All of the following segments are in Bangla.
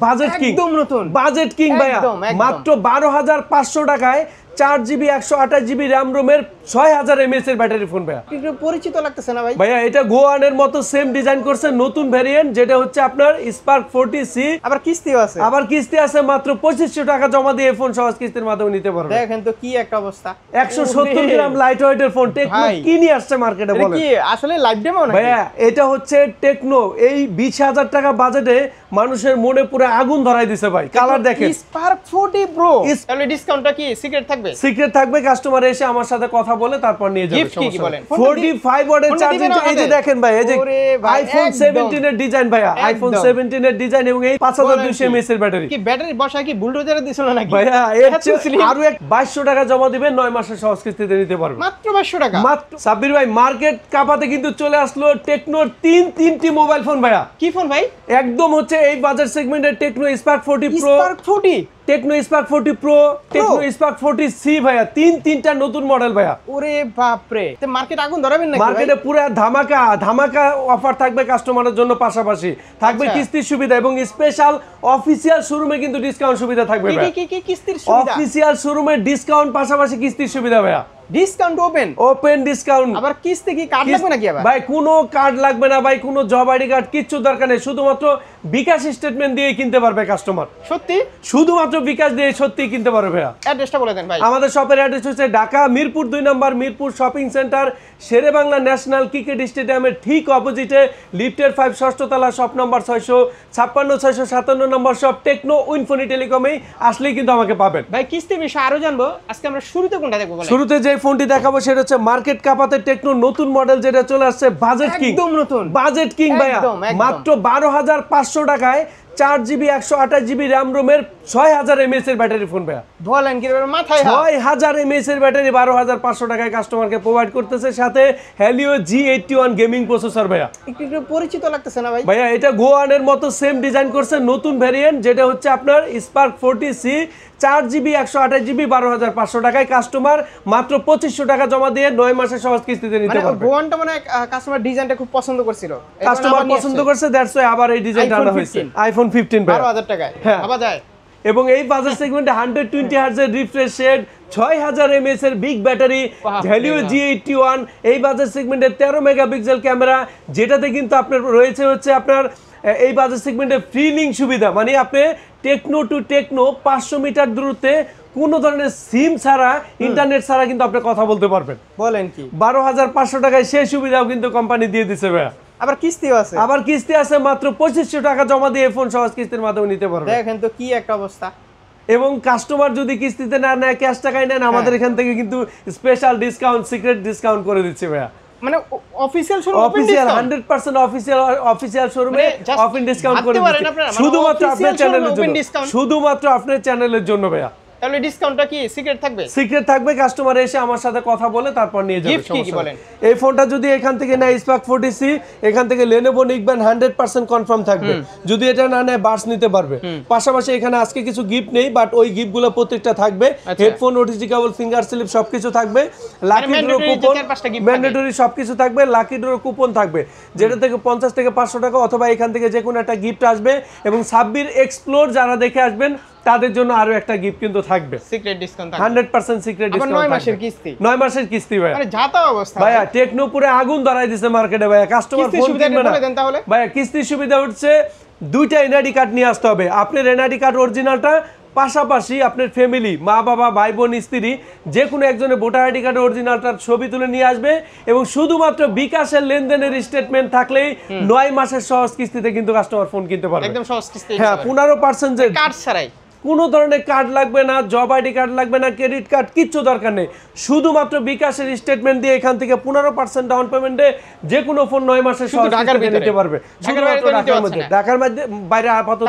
বাজেট কিং, একদম নতুন বাজেট কিং ভাইয়া, মাত্র 12,500 টাকায় 4GB 128GB র্যাম রোমের 6000 mAh এর ব্যাটারি ফোন ভাইয়া। একটু পরিচিত লাগতেছে না ভাই? ভাইয়া এটা গোয়ানের মতো সেম ডিজাইন করছে, নতুন ভ্যারিয়েন্ট যেটা হচ্ছে আপনার স্পার্ক 40C। আবার কিস্তিও আছে, আবার কিস্তি আছে, মাত্র 2500 টাকা জমা দিয়ে ফোন সহজ কিস্তির মাধ্যমে নিতে পারবেন। দেখেন তো কি একটা অবস্থা, 170 গ্রাম লাইট ওয়েটের ফোন টেকনো কি নিয়ে আসছে মার্কেটে বলেন? কি আসলে লাইভ ডেমো নাকি ভাইয়া? এটা হচ্ছে টেকনো এই 20,000 টাকা বাজেটে মানুষের মনে পুরো আগুন ধরাই দিছে ভাই। কালার দেখেন, স্পার্ক 40 প্রো, তাহলে ডিসকাউন্টটা কি সিক্রেট থাকবে? সিক্রেট থাকবে, কাস্টমার এসে আমার সাথে কথা বলে তারপর নিয়ে যাবে। গিফট কি বলেন? 45 ওয়াটের চার্জিং, এই যে দেখেন ভাই, এই যে আইফোন 17 এর ডিজাইন ভাইয়া, আইফোন 17 এর ডিজাইন এবং এই 5200 mAh এর ব্যাটারি। কি ব্যাটারি বসায় কি বুলডোজারে দিছিল নাকি ভাইয়া? আরো 2200 টাকা জমা দিবেন, 9 মাসের সহজ কিস্তিতে নিতে পারবেন মাত্র 2200 টাকা। মাত্র। সাব্বির ভাই মার্কেট কাপাতে কিন্তু চলে আসলো টেকনোর তিনটি মোবাইল ফোন ভাইয়া। কি ফোন ভাই? একদম হচ্ছে এই বাজার সেগমেন্টের Tecno Spark 40 pro, spark 40, Tecno Spark 40 pro, Tecno Spark 40C ভাইয়া, তিনটা নতুন মডেল ভাইয়া। ওরে বাপ রে, তে মার্কেট আগুন ধরাবেন নাকি ভাই? মার্কেটে পুরো ধামাকা অফার থাকবে কাস্টমারের জন্য, পাশাপাশি থাকবে কিস্তির সুবিধা এবং স্পেশাল অফিশিয়াল শোরুমে কিন্তু ডিসকাউন্ট সুবিধা থাকবে ভাইয়া। কি কিস্তির সুবিধা? অফিশিয়াল শোরুমে ডিসকাউন্ট পাশাপাশি কিস্তির সুবিধা ভাইয়া। Discount open discount. আবার কিস্তি কি কার্ড লাগবে নাকি? আবার ভাই কোনো কার্ড লাগবে না ভাই, কোনো জব আইডি কার্ড কিচ্ছু দরকার নেই, শুধুমাত্র বিকাশ স্টেটমেন্ট দিয়ে কিনতে পারবে কাস্টমার। সত্যি? শুধুমাত্র বিকাশ দিয়ে সত্যি কিনতে পারবে ভাইয়া। অ্যাড্রেসটা বলে দেন ভাই। আমাদের শপের অ্যাড্রেস হচ্ছে ঢাকা মিরপুর 2 নম্বর মিরপুর শপিং সেন্টার, শেরে বাংলা ন্যাশনাল ক্রিকেট স্টেডিয়ামের ঠিক অপোজিটে, লিফটের 5 ষষ্ঠ তলা, শপ নম্বর 656 657 নম্বর শপ, টেকনো উইনফোনি টেলিকমেই আসলেই কিন্তু আমাকে পাবেন। ভাই কিস্তির বিষয়ে আরো জানবো, আজকে আমরা শুরুতে কোনটা দেখবো বলেন? শুরুতে যে ফোনটি দেখাবো সেটা হচ্ছে মার্কেট কাপাতে টেকনো নতুন মডেল যেটা চলে আসছে, বাজেট কিং, একদম নতুন বাজেট কিং ভাইয়া, মাত্র 12,500 টাকায় 4GB 128GB র্যাম রোমের 6000 mAh এর ব্যাটারি ফোন ভাইয়া। বলেন কি মাথায় 6000 mAh এর ব্যাটারি 12,500 টাকায় কাস্টমারকে প্রোভাইড করতেছে, সাথে হেলিও G81 গেমিং প্রসেসর ভাইয়া। একটু পরিচিত লাগতেছে না ভাই? ভাইয়া এটা গোয়ানের মতো সেম ডিজাইন করছে, নতুন ভ্যারিয়েন্ট যেটা হচ্ছে আপনার স্পার্ক 40C, 4GB 128GB 12,500 টাকায় কাস্টমার মাত্র 2500 টাকা জমা দিয়ে 9 মাসের সহজ কিস্তিতে নিতে পারবে। গোয়ানটা মানে কাস্টমার ডিজাইনটা খুব পছন্দ করছিল, কাস্টমার পছন্দ করছে, দ্যাটস ওয়াই আবার এই ডিজাইনটা আনা হয়েছে। আইফোন 15 ভাই 12,000 টাকায় পাওয়া যায়। এবং এই বাজার সেগমেন্টে 120 হার্জ এর রিফ্রেশ রেট, 6000 mAh এর বিগ ব্যাটারি, হেলিও G81, এই বাজার সেগমেন্টে 13 মেগাপিক্সেল ক্যামেরা, যেটাতে কিন্তু আপনার রয়েছে হচ্ছে আপনার এই বাজার সেগমেন্টে ফ্রি লিংক সুবিধা, মানে আপনি টেকনো টু টেকনো 500 মিটার দূরত্বে কোনো ধরনের সিম ছাড়া, ইন্টারনেট ছাড়া কিন্তু আপনি কথা বলতে পারবেন। বলেন কি? 12,500 টাকায় সেই সুবিধাও কিন্তু কোম্পানি দিয়ে দিচ্ছে ভাইয়া। আবার কিস্তিও আছে, আবার কিস্তি আছে, মাত্র 2500 টাকা জমা দিয়ে ফোন সহজ কিস্তির মাধ্যমে নিতে পারবেন। দেখেন তো কি একটা অবস্থা। এবং কাস্টমার যদি কিস্তিতে না নেয়, ক্যাশ টাকায় নেন, আমাদের এখান থেকে কিন্তু স্পেশাল ডিসকাউন্ট, সিক্রেট ডিসকাউন্ট করে দিচ্ছে ভাইয়া। মানে অফিশিয়াল শোরুম, অফিশিয়াল 100% অফিশিয়াল শোরুমে অফিন ডিসকাউন্ট করে দিচ্ছে, শুধুমাত্র আপনার চ্যানেলের জন্য, শুধুমাত্র আপনার চ্যানেলের জন্য ভাইয়া। তাহলে ডিসকাউন্টটা কি সিক্রেট থাকবে? সিক্রেট থাকবে, কাস্টমার এসে আমার সাথে কথা বলে তারপর নিয়ে যাবে। গিফট কি বলেন? এই ফোনটা যদি এখান থেকে নেয় স্পার্ক 40C, এখান থেকে Lenovo নিকবেন 100% কনফার্ম থাকবে। যদি এটা না নেয় বাস নিতে পারবে। পাশাপাশি এখানে আজকে কিছু গিফট নেই, বাট ওই গিফটগুলো প্রত্যেকটা থাকবে, headphone, OTG cable, finger slip সবকিছু থাকবে, লাকি ড্র কুপন, ম্যান্ডেটরি সবকিছু থাকবে, লাকি ড্র কুপন থাকবে, যেটা থেকে 50 থেকে 500 টাকা অথবা এখান থেকে যে কোনো একটা গিফট আসবে। এবং সাব্বির এক্সপ্লোর যারা দেখে আসবেন তাদের জন্য আরো একটা গিফট কিন্তু থাকবে, সিক্রেট ডিসকাউন্ট থাকবে, 100% সিক্রেট ডিসকাউন্ট। 9 মাসের কিস্তি, 9 মাসের কিস্তি ভাই। আরে যাতা অবস্থা ভাইয়া, টেকনো পুরো আগুন ধরাই দিছে মার্কেটে ভাইয়া। কাস্টমার ফোন কিনবে না তাহলে ভাইয়া। কিস্তির সুবিধা হচ্ছে দুইটা এনআইডি কার্ড নিয়ে আসতে হবে, আপনার এনআইডি কার্ড অরিজিনালটা, পাশাপাশি আপনার ফ্যামিলি, মা বাবা, ভাই বোন, স্ত্রী, যে কোনো একজনের ভোটার আইডি কার্ডের অরিজিনালটার ছবি তুলে নিয়ে আসবে। এবং শুধুমাত্র বিকাশের লেনদেনের স্টেটমেন্ট থাকলেই 9 মাসের সহজ কিস্তিতে কিন্তু কাস্টমার ফোন কিনতে পারবে, একদম সহজ কিস্তি। হ্যাঁ, 15% যে কার্ড ছাড়াই, কোনো ধরনের কার্ড লাগবে না, জব আইডি কার্ড লাগবে না, ক্রেডিট কার্ড, কিচ্ছু দরকার নেই। শুধুমাত্র বিকাশের স্টেটমেন্ট দিয়ে এখান থেকে 15% ডাউন পেমেন্টে যে কোনো ফোন 9 মাসের সহজ কিস্তিতে নিতে পারবে। শুধুমাত্র ঢাকার মধ্যে, ঢাকার মধ্যে বাইরে আপাতত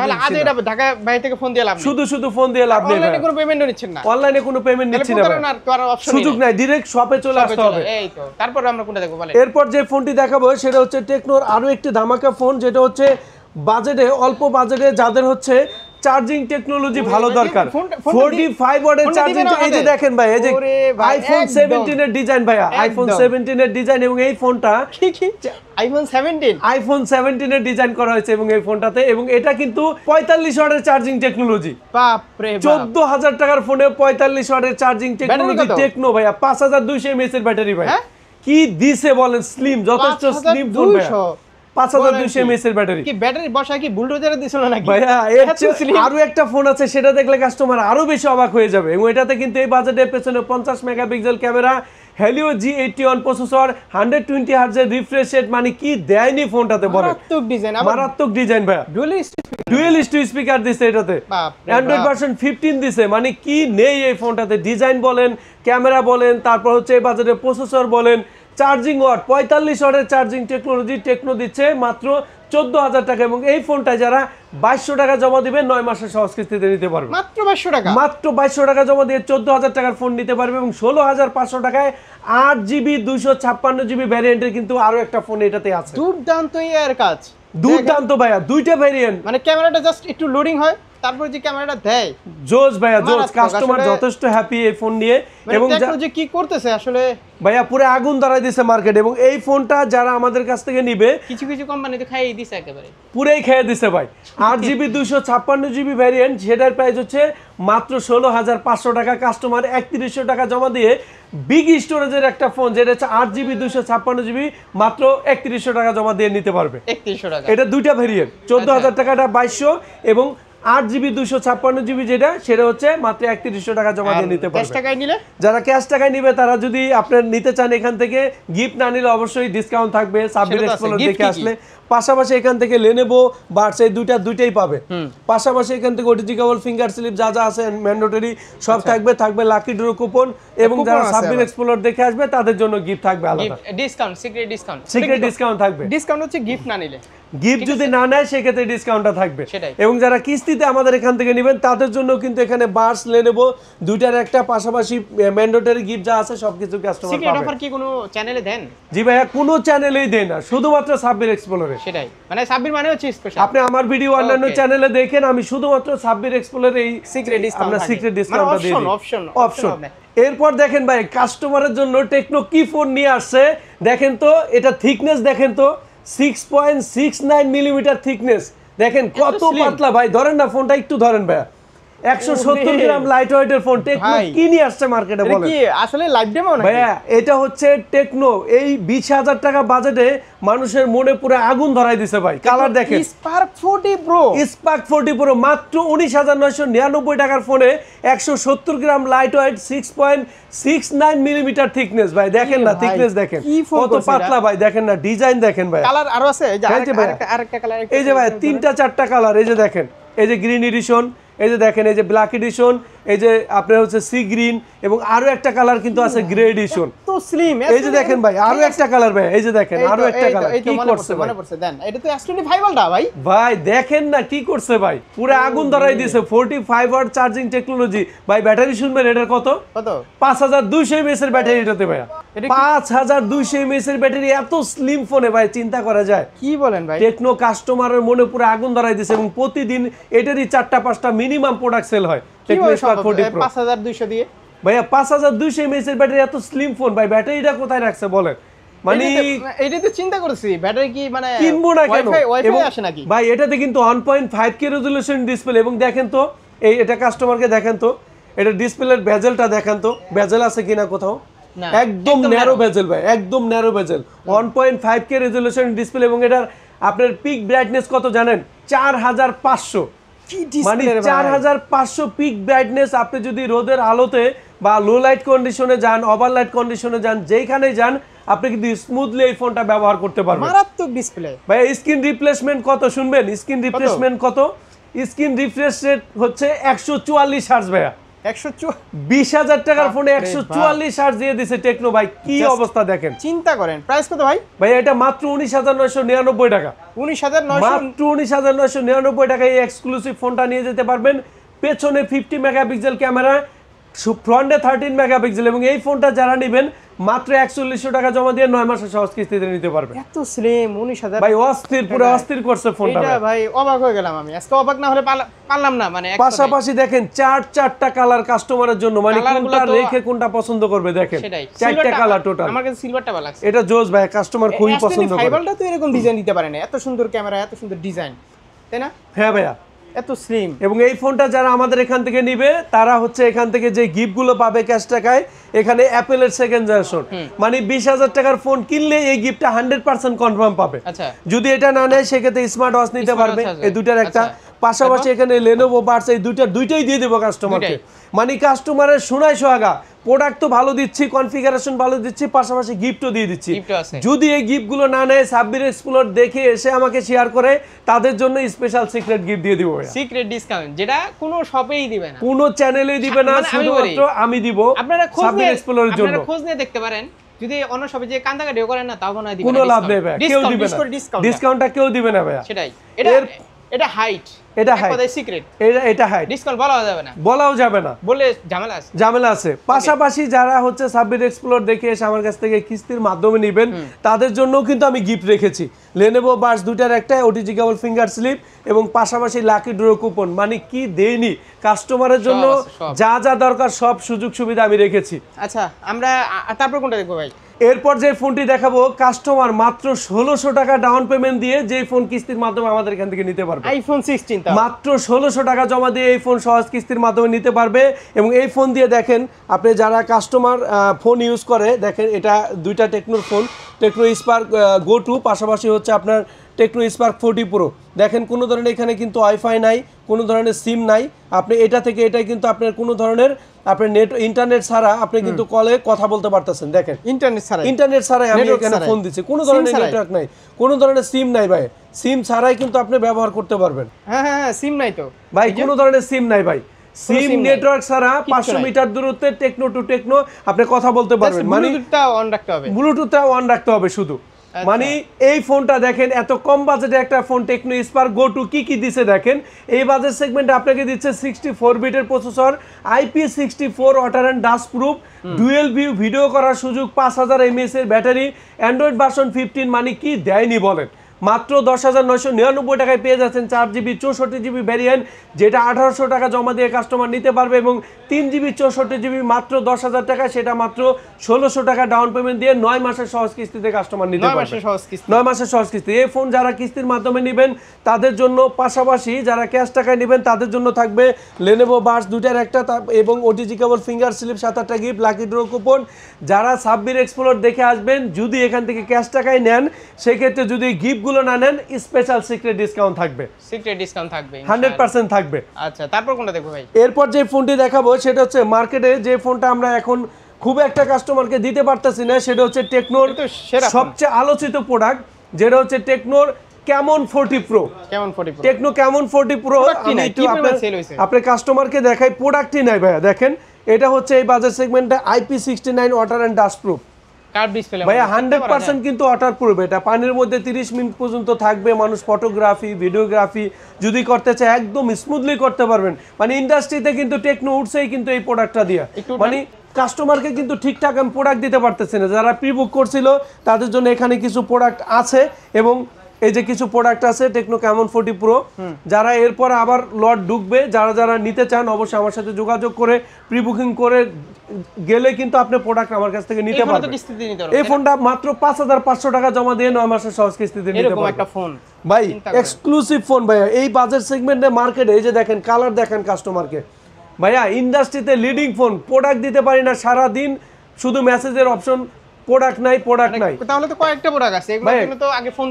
ঢাকা বাইরে থেকে ফোন দিয়ে লাভ নেই, শুধু ফোন দিয়ে লাভ নেই। অনলাইনে কোনো পেমেন্টও নিচ্ছেন না? অনলাইনে কোনো পেমেন্ট নিচ্ছি না, সুযোগ নাই, ডাইরেক্ট শপে চলে আসতে হবে। এই তো, তারপর আমরা কোনটা দেখব বলেন? এরপর যে ফোনটি দেখাবো সেটা হচ্ছে টেকনোর আরো একটি ধামাকা ফোন, যেটা হচ্ছে বাজেটে, অল্প বাজেটে যাদের হচ্ছে চার্জিং টেকনোলজি ভালো ভাই, দরকার। ফোনটা 45 ওয়াটের ফোনটা চার্জিং, দিবেন এই যে আমাদের? দেখেন ভাই, এই যে ওরে ভাই, আইফোন একদম। 17 এর ডিজাইন ভাইয়া, আইফোন একদম। 17 এর ডিজাইন, এবং এই ফোনটা কি আইফোন 17 আইফোন 17 এর ডিজাইন করা হয়েছে এবং এই ফোনটাতে, এবং এটা কিন্তু 45 ওয়াটের চার্জিং টেকনোলজি। বাপ রে বাপ 14,000 টাকার ফোনে 45 ওয়াটের চার্জিং টেকনোলজি, কত? টেকনো ভাইয়া 5200 এমএএইচ এর ব্যাটারি ভাই। হ্যাঁ? কি দিছে বলেন, স্লিম, যথেষ্ট স্লিম ফোন ভাইয়া, 5200 এমএএইচ এর ব্যাটারি। কি ব্যাটারি বসা কি বুলডোজারে দিছিল নাকি ভাইয়া এর এত চেয়ে slim? আরো একটা ফোন আছে, সেটা দেখলে কাস্টমার আরো বেশি অবাক হয়ে যাবে, এবং এটাতে কিন্তু এই বাজেটের পেছনে 50 megapixel camera, Helio G81 processor, 120 hertz এর রিফ্রেশ রেট, মানে কি দেয়নি ফোনটাতে বলে, মারাত্মক ডিজাইন আবার মারাত্মক ডিজাইন ভাইয়া। ডুয়েল স্পিকার দিছে এটাতে, বাপ রে অ্যান্ড্রয়েড বাপ। ভার্সন 15 দিছে, মানে কি নেই এই ফোনটাতে, ডিজাইন বলেন, ক্যামেরা বলেন, তারপর হচ্ছে এই বাজারে প্রসেসর বলেন, চার্জিং ওয়াট 45 ওয়াটের চার্জিং টেকনোলজি টেকনো দিচ্ছে মাত্র 14,000 টাকা, এবং এই ফোনটা যারা 2200 টাকা জমা দিবে 9 মাসের সহজ কিস্তিতে নিতে পারবে, মাত্র 500 টাকা মাত্র 2200 টাকা জমা দিয়ে 14,000 টাকার ফোন নিতে পারবে, এবং 16,500 টাকায় 8GB 256GB ভ্যারিয়েন্টের কিন্তু আরো একটা ফোন এটাতে আছে। দুর্দান্ত এর কাজ, দুর্দান্ত ভাইয়া, দুইটা ভ্যারিয়েন্ট, মানে ক্যামেরাটা জাস্ট একটু লোডিং হয়, তারপর যে ক্যামেরাটা দেয়, জোস ভাইয়া জোস, মারাত্মক, কাস্টমার আসলে- যথেষ্ট হ্যাপি এই ফোন নিয়ে, এবং এবং যে কি করতেছে আসলে ভাইয়া পুরো আগুন ধরাই দিছে মার্কেট, এবং এই ফোনটা যারা আমাদের কাছ থেকে নিবে কিছু কিছু কোম্পানি তো খাইয়ে দিছে একেবারে, পুরাই খেয়ে দিছে ভাই। 8GB 256GB ভ্যারিয়েন্ট, সেটার প্রাইস হচ্ছে মাত্র 16,500 টাকা, কাস্টমার 3100 টাকা জমা দিয়ে বিগ স্টোরেজের একটা ফোন যেটা হচ্ছে 8GB 256GB মাত্র 3100 টাকা জমা দিয়ে নিতে পারবে। 3100 টাকা এটা দুইটা ভেরিয়েন্ট, 14,000 টাকাটা 2200, এবং 8GB 256GB যেটা সেটা হচ্ছে মাত্র 3100 টাকা জমা দিয়ে নিতে ক্যাশ পারবে। টাকায় নিলে যারা ক্যাশ টাকায় নিবে তারা যদি আপনার নিতে চান এখান থেকে, গিফট না নিলে অবশ্যই ডিসকাউন্ট থাকবে সাব্বির সেটা তো আছে। এক্সপ্লোর gift দেখে কি কি? আসলে। পাশাপাশি এখান থেকে লেনেভো বাডস এই দুইটাই পাবে, পাশাপাশি এখান থেকে ওটিজি কেবল, ফিঙ্গার স্লিপ যা যা আছে ম্যান্ডেটরি সব থাকবে লাকি ড্র কুপন, এবং কুপন যারা আছে সাব্বির আবার। এক্সপ্লোর দেখে আসবে তাদের জন্য গিফট থাকবে আলাদা, ডিসকাউন্ট সিক্রেট ডিসকাউন্ট ডিসকাউন্ট থাকবে। ডিসকাউন্ট হচ্ছে গিফট না নিলে, গিফট যদি না নেয় সেক্ষেত্রে ডিসকাউন্টটা থাকবে। সেটাই। এবং যারা কিস্তিতে আমাদের এখান থেকে নেবেন তাদের জন্য কিন্তু এখানে বাডস লেনেভো দুইটার একটা, পাশাপাশি ম্যান্ডেটরি গিফট যা আছে সবকিছু কাস্টমার সিক্রেট পাবে। অফার কি কোনো চ্যানেলে দেন? জি ভাইয়া, কোনো চ্যানেলেই দেয় না, শুধুমাত্র সাব্বির এক্সপ্লোরে। সেটাই, মানে সাব্বির মানে হচ্ছে স্পেশাল। আপনি আমার ভিডিও অন্যান্য Okay. চ্যানেলে দেখেন, আমি শুধুমাত্র সাব্বির এক্সপ্লোরে এই Secret discount আমরা থাকে। সিক্রেট মানে ডিসকাউন্টটা দিয়ে option, দিই। option option. হবে। এরপর দেখেন ভাই, কাস্টমারের জন্য টেকনো কি ফোন নিয়ে আসছে দেখেন তো, এটা থিকনেস দেখেন তো, 6.69 মিলিমিটার থিকনেস, দেখেন কত slim। পাতলা ভাই, ধরেন না ফোনটা একটু ধরেন ভাইয়া, 170 ওরে। গ্রাম লাইট ওয়েটের ফোন, টেকনো ভাই। কি নিয়ে আসছে মার্কেটে এটা বলেন কি আসলে লাইভ ডেমো নাকি? ভাইয়া? এটা হচ্ছে টেকনো, এই 20,000 টাকা বাজেটে মানুষের মনে পুরো আগুন ধরাই দিছে ভাই। কালার দেখেন, স্পার্ক 40 প্রো, স্পার্ক 40 প্রো মাত্র 19,999 টাকার ফোনে, 170 গ্রাম লাইট ওয়েট, 6.69 মিলিমিটার থিকনেস ভাই, দেখেন না ভাই, থিকনেস দেখেন কি ফোন কত করছে পাতলা ভাই, দেখেন না ডিজাইন দেখেন ভাই। কালার আরো আছে, এই যে হ্যাঁ জি ভাই। আরেকটা কালার, এই যে ভাই 3টা 4টা কালার, এই যে দেখেন, এই যে গ্রিন এডিশন, এই যে দেখেন, এই যে ব্ল্যাক এডিশন, এই যে আপনার হচ্ছে সি গ্রিন, এবং আরো একটা কালার কিন্তু আছে গ্রে এডিশন। তো স্লিম, এই যে দেখেন ভাই, আরো একটা কালার ভাই, এই যে দেখেন আরো একটা কালার, কি করছে ভাই? মনে পড়ছে দেন, এটা তো S25 ভোল্টটা ভাই। ভাই দেখেন না কি করছে ভাই, পুরো আগুন ধরাই দিয়েছে, 45 ওয়াট চার্জিং টেকনোলজি ভাই। ব্যাটারি শুনবেন এটার কত? কত? 5200 mAh এর ব্যাটারি এটাতে ভাইয়া, এটা কি- 5200 mAh এর ব্যাটারি এত স্লিম ফোনে ভাই, চিন্তা করা যায়। কি বলেন ভাই? টেকনো কাস্টমারের মনে পুরো আগুন ধরাই দিয়েছে, এবং প্রতিদিন এটারই 4টা 5টা মিনিমাম প্রোডাক্ট সেল হয় টেকনো স্পার্ক 40 প্রো 5200 দিয়ে ভাইয়া। 5200 mAh এর ব্যাটারি এত স্লিম ফোন ভাই, ব্যাটারিটা কোথায় রাখছে বলেন? মানে এইটাই তো চিন্তা করছি, ব্যাটারি কি মানে কিনবো না কেন? ওয়াইফাই এবং আসে নাকি? ভাই এটাতে কিন্তু 1.5K রেজোলিউশন ডিসপ্লে, এবং দেখেন তো এটা কাস্টমারকে দেখেন তো, এটা ডিসপ্লের বেজেলটা দেখেন তো, বেজেল আছে কিনা কোথাও? না, একদম ন্যারো বেজেল ভাই, একদম ন্যারো বেজেল, 1.5K রেজোলিউশন ডিসপ্লে, এবং এটার আপনার পিক ব্রাইটনেস কত জানেন? 4500। কি মানে ডিসপ্লে 4500 পিক ব্রাইটনেস। আপনি যদি রোদের আলোতে বা লো লাইট কন্ডিশনে যান, ওভার লাইট কন্ডিশনে যান, যেখানেই যান, আপনি কিন্তু স্মুথলি এই ফোনটা ব্যবহার করতে পারবেন। মারাত্মক ডিসপ্লে ভাই স্ক্রিন রিপ্লেসমেন্ট কত শুনবেন? স্ক্রিন রিপ্লেসমেন্ট কত? স্ক্রিন রিফ্রেশ রেট হচ্ছে 144 হার্টজ ভাইয়া। 20,000 টাকার ফোনে 144 হার্টজ দিয়ে দিছে টেকনো ভাই, কি অবস্থা দেখেন। চিন্তা করেন প্রাইস কত ভাই? ভাই এটা মাত্র 19,999 টাকা, 19,900 মাত্র 19,999 টাকায় এই এক্সক্লুসিভ ফোনটা নিয়ে যেতে পারবেন। পেছনে 50 মেগাপিক্সেল ক্যামেরা, ফ্রন্টে 13 মেগাপিক্সেল এবং এই ফোনটা যারা নেবেন মাত্র 4100 টাকা জমা দিয়ে 9 মাসের সহজ কিস্তিতে নিতে পারবে। এত স্লিম 19000 ভাই অস্থির, পুরো অস্থির করছে ফোনটা। এটা ভাই অবাক হয়ে গেলাম আমি আজকে, অবাক না হলে পারলাম না মানে। পাশাপাশি দেখেন চারটা কালার কাস্টমারের জন্য, মানে কোনটা রেখে কোনটা পছন্দ করবে দেখেন, চারটা কালার টোটাল। আমার কাছে সিলভারটা ভালো লাগছে, এটা জোস ভাই, কাস্টমার খুবই পছন্দ করে। ফাইবারটা তো এরকম ডিজাইন দিতে পারে না, এত সুন্দর ক্যামেরা, এত সুন্দর ডিজাইন, তাই না? হ্যাঁ ভাইয়া, এত স্লিম। এবং এই ফোনটা যারা আমাদের এখান থেকে নিবে তারা হচ্ছে এখান থেকে যে গিফটগুলো পাবে ক্যাশ টাকায়, এখানে অ্যাপেলের সেকেন্ড জেনারেশন, মানে 20000 টাকার ফোন কিনলে এই গিফটটা 100% কনফার্ম পাবে। আচ্ছা, যদি এটা না নেয় সেক্ষেত্রে স্মার্ট ওয়াচ নিতে পারবে, এই দুটার একটা। পাশাপাশি এখানে লেনোভো বাডস, এই দুইটাই দিয়ে দেবো কাস্টমারকে। মানে কাস্টমারের শোনায় সোহাগা, প্রোডাক্ট তো ভালো দিচ্ছি, কনফিগারেশন ভালো দিচ্ছি, পাশাপাশি গিফটও দিয়ে দিচ্ছি। যদি এই গিফটগুলো না নেয়, সাব্বির এক্সপ্লোর দেখে এসে আমাকে শেয়ার করে, তাদের জন্য স্পেশাল সিক্রেট গিফট দিয়ে দিব, সিক্রেট ডিসকাউন্ট, যেটা কোনো শপেই দিবে না, কোনো চ্যানেলেই দিবে না, শুধুমাত্র আমি দিব সাব্বির এক্সপ্লোরের জন্য। আপনারা খোঁজ নিয়ে দেখতে পারেন, যদি অন্য শপে যে কান্দাকাটিও করেন না, তাও মনে হয় দিবে না, কোনো লাভ নেই ভাই, কেউ দিবে না ডিসকাউন্টটা, কেউ দিবে না ভাই। সেটাই, এটা হাইট, এটা হাইট, সিক্রেট, এটা হাইট, ডিসকাউন্ট বলাও যাবে না, বলে ঝামেলা আছে। পাশাপাশি যারা হচ্ছে সাব্বির এক্সপ্লোর দেখে এসে আমার কাছ থেকে কিস্তির মাধ্যমে নেবেন, তাদের জন্যও কিন্তু আমি গিফট রেখেছি। লেনোভো বাডস দুটার একটা, ওটিজি কেবল ফিঙ্গার স্লিপ এবং পাশাপাশি লাকি ড্র কুপন। মানে কি দেইনি কাস্টমারের জন্য, যা যা দরকার সব সুযোগ সুবিধা আমি রেখেছি। আচ্ছা, আমরা তারপর কোনটা দেখবো ভাই? এরপর যে ফোনটি দেখাবো, কাস্টমার মাত্র 1600 টাকা ডাউন পেমেন্ট দিয়ে যে ফোন কিস্তির মাধ্যমে আমাদের এখান থেকে নিতে পারবে, আইফোন 16, মাত্র 1600 টাকা জমা দিয়ে এই ফোন সহজ কিস্তির মাধ্যমে নিতে পারবে। এবং এই ফোন দিয়ে দেখেন, আপনি যারা কাস্টমার ফোন ইউজ করে, দেখেন এটা দুইটা টেকনোর ফোন, টেকনো স্পার্ক গো টু, পাশাপাশি হচ্ছে আপনার টেকনো স্পার্ক 40 প্রো। দেখেন কোনো ধরনের এখানে কিন্তু ওয়াইফাই নাই, কোনো ধরনের সিম নাই, আপনি এটা থেকে এটাই কিন্তু আপনার কোনো ধরনের আপনার ইন্টারনেট ছাড়া আপনি কিন্তু কলে কথা বলতে পারতেছেন। দেখেন ইন্টারনেট ছাড়াই আমি এখানে ফোন দিচ্ছি, কোনো ধরনের নেটওয়ার্ক নাই, কোনো ধরনের সিম নাই ভাই, সিম ছাড়াই কিন্তু আপনি ব্যবহার করতে পারবেন। হ্যাঁ, সিম নাই তো ভাই, কোনো ধরনের সিম নাই ভাই, সিম নেটওয়ার্ক ছাড়া 500 মিটার দূরত্বে টেকনো টু টেকনো আপনি কথা বলতে পারবেন। মানে ব্লুটুথটা অন রাখতে হবে, ব্লুটুথটা অন রাখতে হবে শুধু। মানে এই ফোনটা দেখেন, এত কম বাজেটে একটা phone Tecno Spark Go two কি দিছে দেখেন। এই বাজেট সেগমেন্টে আপনাকে দিচ্ছে 64 বিটের processor, IP64 water and dust proof, dual view video করার সুযোগ, 5000 mAh এর ব্যাটারি, অ্যান্ড্রয়েড ভার্সন 15। মানে কি দেয়নি বলেন? মাত্র 10,999 টাকায় পেয়ে যাচ্ছেন 4GB 64GB ভ্যারিয়েন্ট, যেটা 1800 টাকা জমা দিয়ে কাস্টমার নিতে পারবে। এবং 3GB 64GB মাত্র 10,000 টাকা, সেটা মাত্র 1600 টাকা ডাউন পেমেন্ট দিয়ে 9 মাসের সহজ কিস্তিতে কাস্টমার নিতে পারবে। 9 মাসের সহজ কিস্তি। এই ফোন যারা কিস্তির মাধ্যমে নেবেন তাদের জন্য, পাশাপাশি যারা ক্যাশ টাকায় নেবেন তাদের জন্য থাকবে লেনোভো বাডস দুটার একটা এবং ওটিজি কেবল ফিঙ্গার স্লিপ 7-8টা গিফট, লাকি ড্র কুপন। যারা সাব্বির এক্সপ্লোর দেখে আসবেন, যদি এখান থেকে ক্যাশ টাকায় নেন, সেক্ষেত্রে যদি গিফটগুলো না নেন, স্পেশাল সিক্রেট ডিসকাউন্ট থাকবে, 100% থাকবে। আচ্ছা, তারপর কোনটা দেখবো ভাই? এরপর যে ফোনটি দেখাবো সেটা হচ্ছে মার্কেটে যে ফোনটা আমরা এখন খুব একটা কাস্টমারকে দিতে পারতেছি না, সেটা হচ্ছে টেকনোর সবচেয়ে আলোচিত প্রোডাক্ট, যেটা হচ্ছে টেকনোর Camon 40 pro. Tecno Camon 40 pro আমি একটু আপনার কাস্টমারকে দেখাই, প্রোডাক্টই নাই ভাইয়া। দেখেন এটা হচ্ছে এই বাজার সেগমেন্টে IP69 water and dust proof ভাইয়া, 100% কিন্তু ওয়াটার প্রুফ। এটা পানির মধ্যে 30 মিনিট পর্যন্ত থাকবে। মানুষ ফটোগ্রাফি ভিডিওগ্রাফি যদি করতে চায় একদম স্মুথলি করতে পারবেন। মানে ইন্ডাস্ট্রিতে কিন্তু টেকনো উঠছেই কিন্তু এই প্রোডাক্টটা দিয়ে, মানে কাস্টমারকে কিন্তু ঠিকঠাক আমি প্রোডাক্ট দিতে পারতেছি না। যারা প্রি বুক করছিল তাদের জন্য এখানে কিছু প্রোডাক্ট আছে, এবং এই যে কিছু প্রোডাক্ট আছে টেকনো ক্যামন 40 প্রো। যারা এরপর আবার লট ঢুকবে, যারা নিতে চান অবশ্যই আমার সাথে যোগাযোগ করে প্রি বুকিং করে গেলে কিন্তু আপনি প্রোডাক্ট আমার কাছ থেকে নিতে পারবেন। এই ফোনটা মাত্র 5500 টাকা জমা দিয়ে 9 মাসের সহজ কিস্তিতে নিতে পারবেন। একটা ফোন ভাই, এক্সক্লুসিভ ফোন ভাইয়া, এই বাজেট সেগমেন্টে মার্কেটে। এই যে দেখেন কালার, দেখেন কাস্টমারকে ভাইয়া, ইন্ডাস্ট্রিতে লিডিং ফোন, প্রোডাক্ট দিতে পারি না সারা দিন, শুধু মেসেজের অপশন, প্রোডাক্ট নাই। তাহলে তো কয়েকটা প্রোডাক্ট আছে, এগুলোর জন্য তো আগে ফোন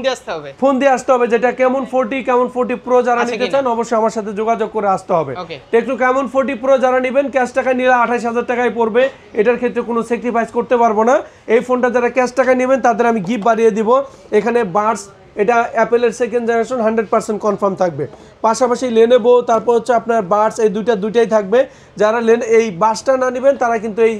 দিয়ে আসতে হবে। যেটা ক্যামন 40 প্রো যারা নিতে চান অবশ্যই আমার সাথে যোগাযোগ করে আসতে হবে। টেকনো ক্যামন 40 প্রো যারা নেবেন, ক্যাশ টাকা নিলে 28000 টাকায় পড়বে। এটার ক্ষেত্রে কোনো স্যাক্রিফাইস করতে পারবো না। এই ফোনটা যারা ক্যাশ টাকা নেবেন তাদের আমি গিফট বাড়িয়ে দিব। এখানে বাডস, এটা অ্যাপেলের সেকেন্ড জেনারেশন, 100% কনফার্ম থাকবে। পাশাপাশি লেনোভো, তারপর হচ্ছে আপনার বাডস, এই দুইটাই থাকবে। যারা এই বাডসটা না নেবেন তারা কিন্তু এই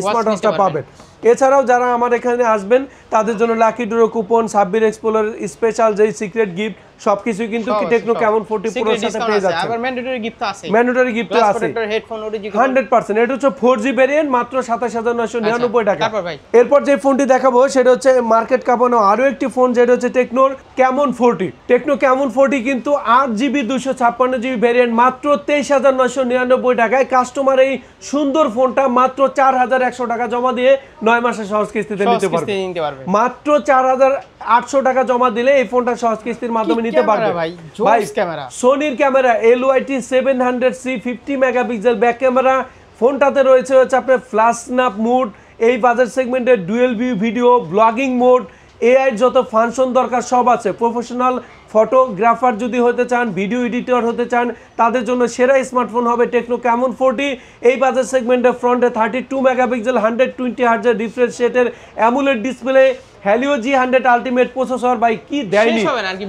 স্মার্ট ওয়াচটা পাবেন। এছাড়াও যারা আমার এখানে আসবেন তাদের জন্য lucky draw coupon, Sabbir explore special যেই সিক্রেট গিফট, সবকিছু কিন্তু টেকনো ক্যামন 40 প্রোর সাথে পেয়ে যাচ্ছে। আবার ম্যান্ডেটরি গিফট তো আছে, ম্যান্ডেটরি গিফট তো আছে, হেডফোন ওরিজিন 100%। এটা হচ্ছে 4G ভেরিয়েন্ট, মাত্র 27999 টাকা। তারপর ভাই এরপর যে ফোনটি দেখাবো সেটা হচ্ছে মার্কেট কাঁপানো আরো একটি ফোন, যেটা হচ্ছে টেকনোর ক্যামন 40। টেকনো ক্যামন 40 কিন্তু 8GB 256GB ভেরিয়েন্ট, মাত্র 23999 টাকায় কাস্টমার এই সুন্দর ফোনটা মাত্র 4100 টাকা জমা দিয়ে 9 মাসের সহজ কিস্তিতে নিতে পারবে। মাত্র 4800 টাকা জমা দিলে এই ফোনটা সহজ কিস্তির মাধ্যমে নিতে পারবে। ভাই ক্যামেরা, সোনির camera LYT 700C 50 megapixel back camera. ফোনটাতে রয়েছে হচ্ছে আপনার ফ্ল্যাশ স্ন্যাপ মোড, এই বাজার সেগমেন্টে dual view video, blogging mode, AI যত ফাংশন দরকার সব আছে। প্রফেশনাল ফটোগ্রাফার যদি হতে চান, ভিডিও এডিটর হতে চান, তাদের জন্য সেরা স্মার্টফোন হবে টেকনো ক্যামন 40। এই বাজার সেগমেন্টে ফ্রন্টে 32 মেগাপিক্সেল 120 হার্টজের রিফ্রেশ রেটের AMOLED display, Helio G100 ultimate processor, ভাই কি দেয়নি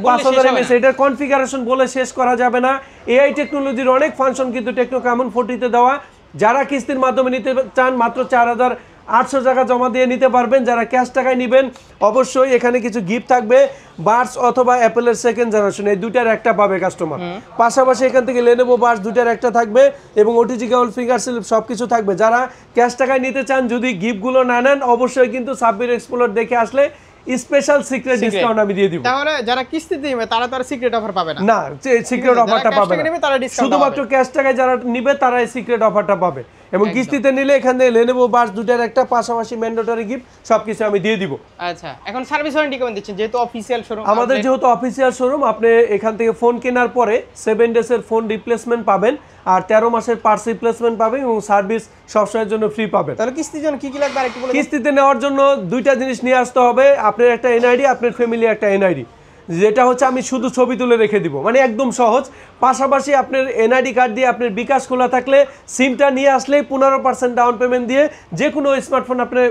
5000 mAh। এটার কনফিগারেশন বলে শেষ করা যাবে না। এআই টেকনোলজির অনেক ফাংশন কিন্তু টেকনো ক্যামন 40 তে দেওয়া। যারা কিস্তির মাধ্যমে নিতে চান মাত্র 4800 টাকা জমা দিয়ে নিতে পারবেন। যারা ক্যাশ টাকায় নেবেন অবশ্যই এখানে কিছু গিফট থাকবে, বাডস অথবা অ্যাপেলের সেকেন্ড জেনারেশন, এই দুইটার একটা পাবে কাস্টমার। পাশাপাশি এখান থেকে লেনোভো বাডস দুইটার একটা থাকবে এবং ওটিজি কেবল ফিঙ্গার স্লিপ সবকিছু থাকবে। যারা ক্যাশ টাকায় নিতে চান, যদি গিফটগুলো না নেন অবশ্যই কিন্তু সাব্বির এক্সপ্লোর দেখে আসলে স্পেশাল সিক্রেট ডিসকাউন্ট আমি দিয়ে দিব। তাহলে যারা কিস্তিতে নেবে তারা তো সিক্রেট অফার পাবে না, না সিক্রেট অফারটা পাবে না, শুধুমাত্র ক্যাশ টাকায় যারা নিবে তারা এই সিক্রেট অফারটা পাবে। এবং কিস্তিতে নিলে এখানে লেনোভো বাডস দুইটার একটা, পাশাপাশি ম্যান্ডেটরি গিফট সবকিছু আমি দিয়ে দিব। আচ্ছা, এখন সার্ভিস ওয়ারেন্টি কেমন দিচ্ছেন? যেহেতু অফিশিয়াল শোরুম, আমাদের যেহেতু অফিশিয়াল শোরুম, আপনি এখান থেকে ফোন কেনার পরে 7 ডেজের ফোন রিপ্লেসমেন্ট পাবেন, আর 13 মাসের পার্টস রিপ্লেসমেন্ট পাবেন এবং সার্ভিস সবসময়ের জন্য ফ্রি পাবেন। তাহলে কিস্তির জন্য কি কি লাগবে আরেকটু বলে? কিস্তিতে নেওয়ার জন্য দুইটা জিনিস নিয়ে আসতে হবে, আপনার একটা এনআইডি, আপনার ফ্যামিলি একটা এনআইডি, যেটা হচ্ছে আমি শুধু ছবি তুলে রেখে দিব, মানে একদম সহজ। পাশাপাশি আপনার এনআইডি কার্ড দিয়ে আপনার বিকাশ খোলা থাকলে সিমটা নিয়ে আসলে 15% ডাউন পেমেন্ট দিয়ে যে কোনো স্মার্টফোন আপনি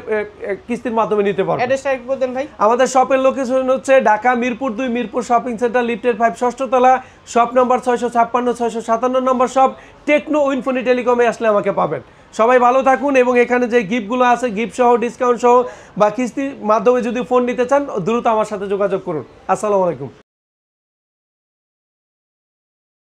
কিস্তির মাধ্যমে নিতে পারবেন। অ্যাড্রেসটা একটু বলতেন ভাই। আমাদের শপের লোকেশন হচ্ছে ঢাকা মিরপুর 2 মিরপুর শপিং সেন্টার, লিফটের 5 ষষ্ঠ তলা, শপ নম্বর 656 657 নম্বর শপ। টেকনো উইনফোনি টেলিকমে আসলে আমাকে পাবেন। সবাই ভালো থাকুন এবং এখানে যে গিফটগুলো আছে, গিফট সহ, ডিসকাউন্ট সহ বা কিস্তির মাধ্যমে যদি ফোন নিতে চান দ্রুত আমার সাথে যোগাযোগ করুন। আসসালামু আলাইকুম।